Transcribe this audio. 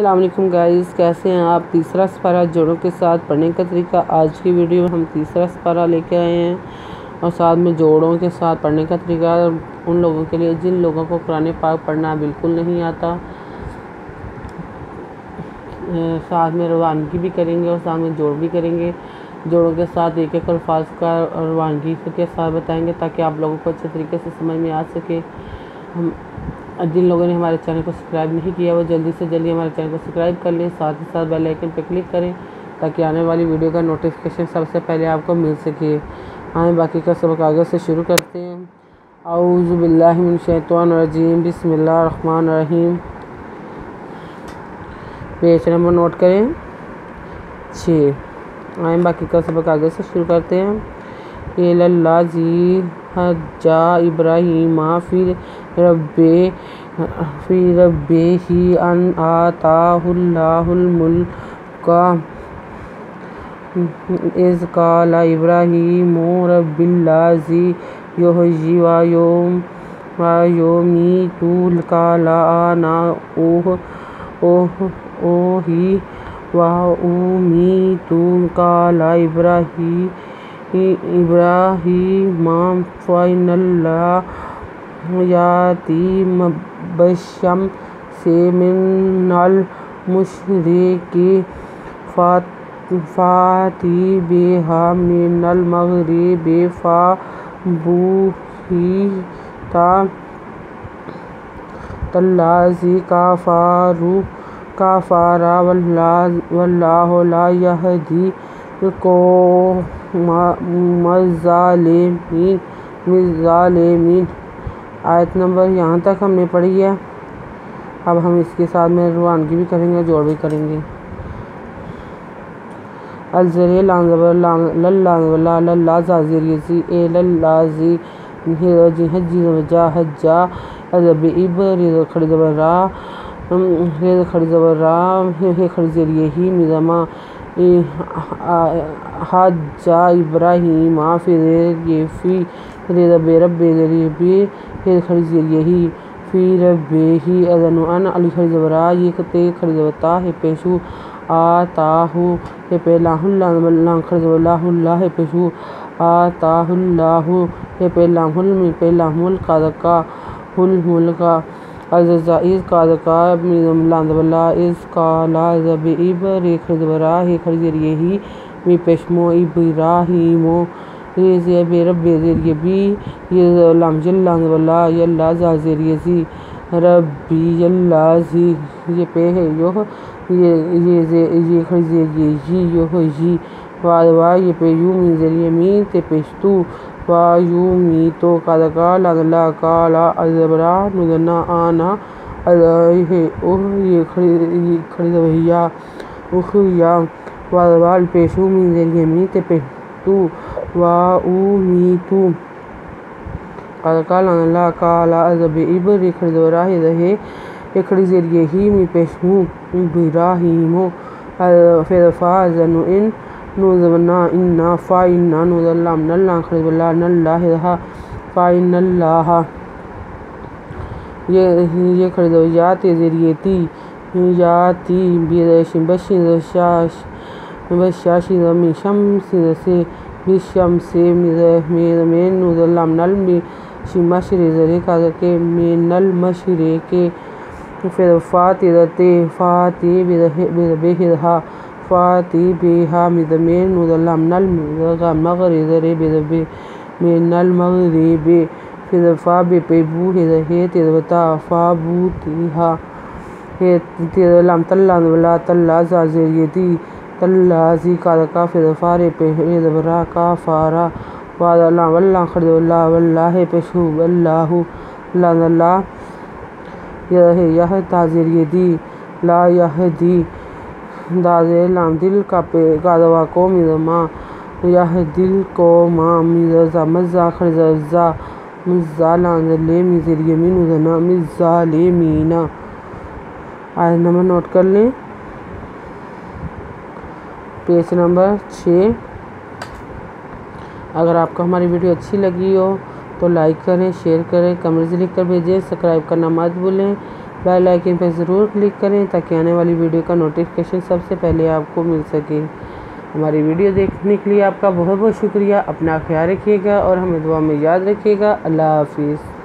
السلام علیکم گائز، کیسے ہیں آپ؟ تیسرا سپارہ جوڑوں کے ساتھ پڑھنے کا طریقہ۔ آج کی ویڈیو میں ہم تیسرا سپارہ لے کے آئے ہیں اور ساتھ میں جوڑوں کے ساتھ پڑھنے کا طریقہ ان لوگوں کے لیے جن لوگوں کو قرآن پاک پڑھنا بالکل نہیں آتا۔ ساتھ میں روانگی بھی کریں گے اور ساتھ میں جوڑ بھی کریں گے۔ جوڑوں کے ساتھ ایک ایک الفاظ کا روانگی کے ساتھ بتائیں گے تاکہ آپ لوگوں کو اچھے طریقے سے سمجھ میں آ سکے۔ جن لوگوں نے ہمارے چینل کو سبسکرائب نہیں کیا وہ جلدی سے جلدی ہمارے چینل کو سبسکرائب کر لیں، ساتھ ہی ساتھ بیل آئیکن پہ کلک کریں تاکہ آنے والی ویڈیو کا نوٹیفیکیشن سب سے پہلے آپ کو مل سکے۔ آئیں باقی کا سبق آگے سے شروع کرتے ہیں۔ اعوذ باللہ من الشیطان الرجیم، بسم اللہ الرحمن الرحیم۔ پیج نمبر نوٹ کریں 6۔ آئیں باقی کا سبق آگے سے شروع کرتے ہیں۔ الذی حجّ ابراہیم فی ربہ ان آتاہ اللہ الملک اذ قال ابراہیم رب الذی یحیی ویمیت قال انا احیی وأمیت قال ابراہیم فإن اللہ یأتی بالشمس من المشرق فأت بہا من المغرب فبہت الذی کفر واللہ لا یہدی القوم الظالمین۔ آیت نمبر یہاں تک ہم نے پڑھی ہے۔ اب ہم اس کے ساتھ میں روانگی بھی کریں گے، جوڑ بھی کریں گے۔ الزری للہ زازری زی اے للہ زی حجی وجا حجا ازب اب ریز کھڑی زبر را ریز کھڑی زبر را ہے کھڑی زیریہ ہی مزما حجا ابراہیم فی فی ریز بے رب زیریہ بی ہے کھڑی زیریہ ہی فی رب ہی اذن ان علی کھڑی زبر را یہ کتے کھڑی زبر تا ہے پیشو آتاہو ہے پہ لاہ اللہ کھڑی زبر لاہ اللہ ہے پیشو آتاہ اللہ ہے پہ لام ملک کا ملکا عزیزہ از قادقہ لام زبر لا از قالا زب اب ری کھڑی زبر را ہے کھڑی زیریہ ہی می پیشمو ابراہیمو ریزی بے رب زیریہ بی یہ لام زبر لا یلا زا زیریہ زی ربی یلا زی یہ پہ ہے یہ کھڑی زیریہ جی یہ جی وا یہ پہ یو می زیریہ می تے پیشتو وا یو می تو قادقہ لا کالا الزبرا نزنا آنا ہے اوہ یہ کھڑی زبہیا اخیا وال پیشو می زیریہ می تے پیشتو وا او می تو قادقہ لا کالا الزب اب ری کھڑی زبرا ہے یہ کھڑی زیریہ ہی می پیشمو ابراہیمو فا زن ان نوزبنا انا فا انا نوزلام نلّا کھڑی زبر لا نلّا ہے فإن اللہ یہ کھڑی زبر یاتی زیریہ تی یاتی بشاشی زمین شمسی سے بشمس مین نوزلام نل مشری زرے کازکے من المشرق پھر فاتی بہا فاتی بہا مزمین نوزلام نل مغرب زرے من المغرب پھر فا بے پہ بو ہے تیزبتا فا بوتیہا ہے تیز لام تلّا زبلا تلّا زا زیریہ دی تلّا زی قادقہ پھر فا رے پہ زبرا کافارا لام واللہ کھڑی زبر لا واللہ ہے پیشو واللہ لا یہ تا زیریہ دی لا یہدی دازے لام دل کا پہ قادوا کو مزما یہ دل کو مزا مزا کھڑی زبر زا مزا لام لے می زیریہ می نوزنا مزا لے مینا۔ آیت نمبر نوٹ کر لیں، پیج نمبر 6۔ اگر آپ کو ہماری ویڈیو اچھی لگی ہو تو لائک کریں، شیئر کریں، کمنٹس لکھ کر بھیجیں، سبسکرائب کرنا مت بھولیں بیل آئیکن پہ ضرور کلک کریں تاکہ آنے والی ویڈیو کا نوٹیفیکیشن سب سے پہلے آپ کو مل سکے۔ ہماری ویڈیو دیکھنے کے لیے آپ کا بہت بہت شکریہ۔ اپنا خیال رکھیے گا اور ہمیں دعا میں یاد رکھیے گا۔ اللہ حافظ۔